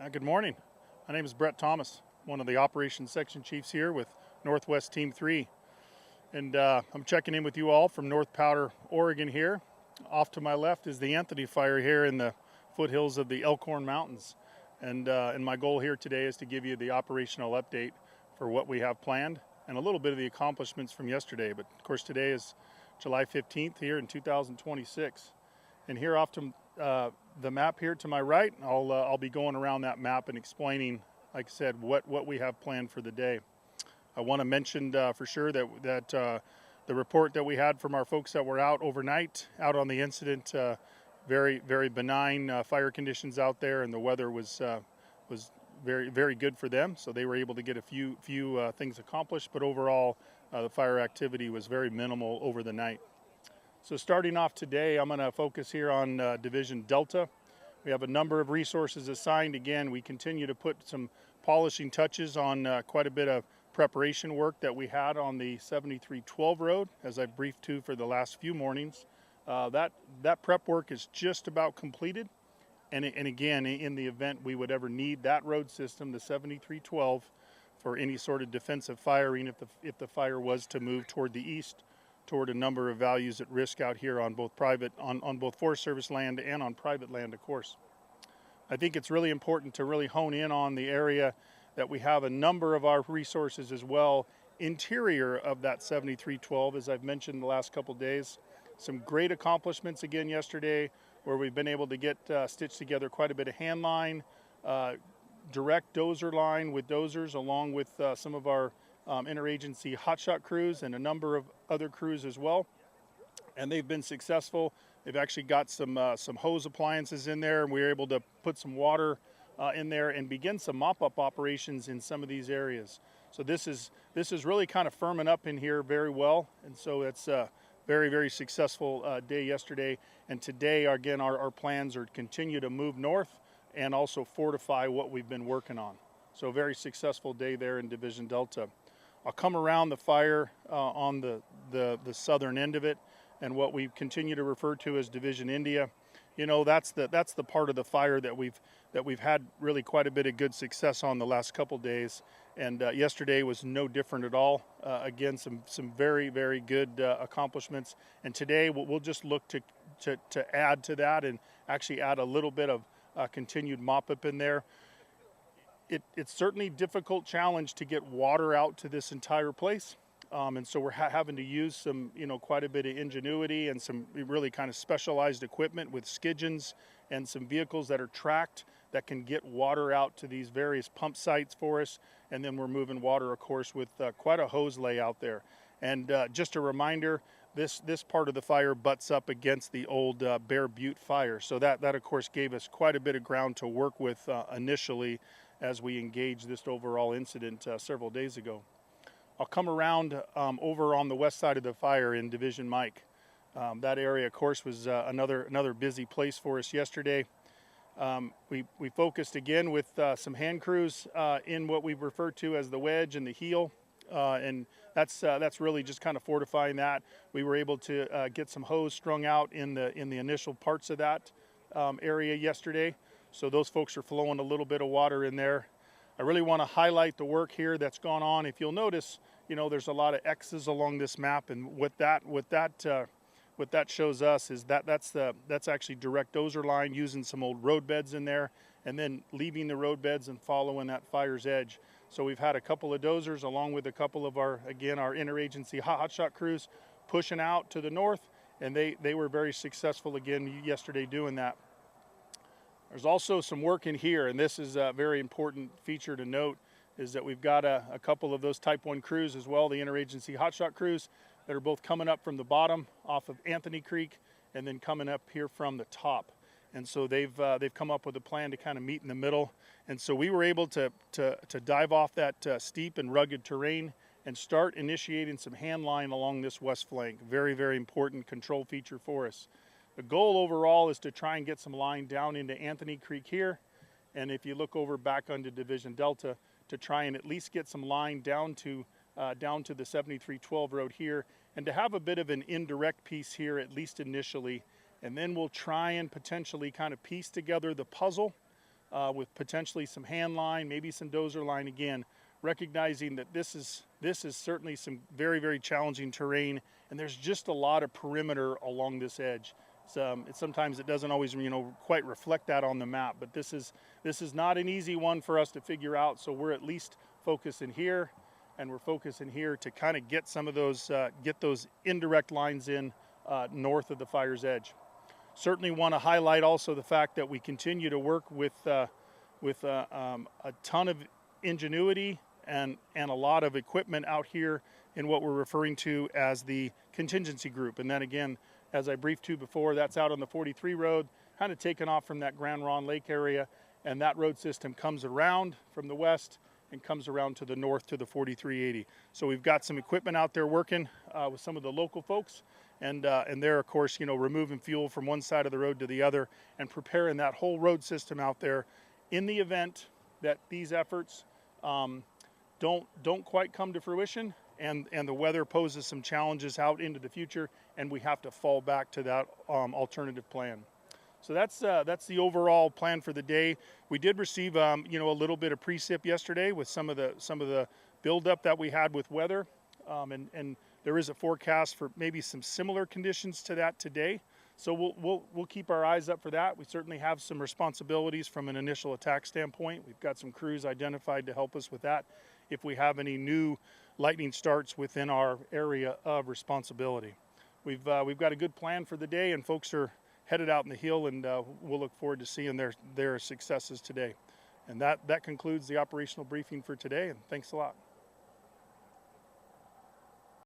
Good morning. My name is Brett Thomas, one of the operations section chiefs here with Northwest Team 3. And I'm checking in with you all from North Powder, Oregon here. Off to my left is the Anthony Fire here in the foothills of the Elkhorn Mountains. And my goal here today is to give you the operational update for what we have planned and a little bit of the accomplishments from yesterday. But of course today is July 15th here in 2026. And here off to the map here to my right, I'll be going around that map and explaining, like I said, what we have planned for the day. I want to mention for sure that the report that we had from our folks that were out overnight, out on the incident, very benign fire conditions out there, and the weather was very good for them. So they were able to get a few things accomplished, but overall the fire activity was very minimal over the night. So starting off today, I'm going to focus here on Division Delta. We have a number of resources assigned. Again, we continue to put some polishing touches on quite a bit of preparation work that we had on the 7312 road, as I've briefed to for the last few mornings. That prep work is just about completed. And again, in the event we would ever need that road system, the 7312, for any sort of defensive firing, if the fire was to move toward the east, toward a number of values at risk out here on both both Forest Service land and on private land, of course. I think it's really important to really hone in on the area that we have a number of our resources as well interior of that 7312, as I've mentioned the last couple days. Some great accomplishments again yesterday where we've been able to get stitched together quite a bit of hand line, direct dozer line with dozers, along with some of our interagency hotshot crews and a number of other crews as well, and they've been successful. They've actually got some hose appliances in there, and we were able to put some water in there and begin some mop-up operations in some of these areas. So this is really kind of firming up in here very well, and so it's a very successful day yesterday. And today, again, our plans are to continue to move north and also fortify what we've been working on. So a very successful day there in Division Delta. I'll come around the fire on the southern end of it, and what we continue to refer to as Division India. You know, that's the part of the fire that we've had really quite a bit of good success on the last couple days, and yesterday was no different at all. Again, some very good accomplishments, and today we'll just look to add to that and actually add a little bit of continued mop up in there. It's certainly a difficult challenge to get water out to this entire place. And so we're having to use some, quite a bit of ingenuity and some really kind of specialized equipment with skidgeons and some vehicles that are tracked that can get water out to these various pump sites for us. And then we're moving water, of course, with quite a hose layout there. And just a reminder, this part of the fire butts up against the old Bear Butte fire. So that of course gave us quite a bit of ground to work with initially as we engaged this overall incident several days ago. I'll come around over on the west side of the fire in Division Mike. That area, of course, was another busy place for us yesterday. We focused again with some hand crews in what we refer to as the wedge and the heel, and that's really just kind of fortifying that. We were able to get some hose strung out in the initial parts of that area yesterday. So those folks are flowing a little bit of water in there. I really want to highlight the work here that's gone on. If you'll notice, there's a lot of X's along this map, and what that shows us is that's actually direct dozer line using some old road beds in there, and then leaving the road beds and following that fire's edge. So we've had a couple of dozers along with a couple of our interagency hotshot crews pushing out to the north, and they were very successful again yesterday doing that. There's also some work in here, and this is a very important feature to note, is that we've got a couple of those Type 1 crews as well, the interagency hotshot crews, that are both coming up from the bottom off of Anthony Creek and then coming up here from the top. And so they've come up with a plan to kind of meet in the middle. And so we were able to dive off that steep and rugged terrain and start initiating some hand line along this west flank. Very important control feature for us. The goal overall is to try and get some line down into Anthony Creek here, and if you look over back onto Division Delta, to try and at least get some line down to the 7312 road here, and to have a bit of an indirect piece here, at least initially, and then we'll try and potentially kind of piece together the puzzle with potentially some hand line, maybe some dozer line again, recognizing that this is certainly some very, very challenging terrain, and there's just a lot of perimeter along this edge. Sometimes it doesn't always, quite reflect that on the map, but this is not an easy one for us to figure out. So we're at least focusing here, and we're focusing here to kind of get some of those, get those indirect lines in north of the fire's edge. Certainly want to highlight also the fact that we continue to work with a ton of ingenuity and a lot of equipment out here in what we're referring to as the contingency group. And then again, as I briefed to before, that's out on the 43 road, kind of taken off from that Grand Ronde Lake area, and that road system comes around from the west and comes around to the north to the 4380. So we've got some equipment out there working with some of the local folks, and they're, of course, removing fuel from one side of the road to the other and preparing that whole road system out there in the event that these efforts don't quite come to fruition, and the weather poses some challenges out into the future, and we have to fall back to that alternative plan. So that's the overall plan for the day. We did receive a little bit of precip yesterday with some of the buildup that we had with weather, and there is a forecast for maybe some similar conditions to that today. So we'll keep our eyes up for that. We certainly have some responsibilities from an initial attack standpoint. We've got some crews identified to help us with that if we have any new lightning starts within our area of responsibility. We've got a good plan for the day, and folks are headed out in the hill, and we'll look forward to seeing their successes today. And that concludes the operational briefing for today, and thanks a lot.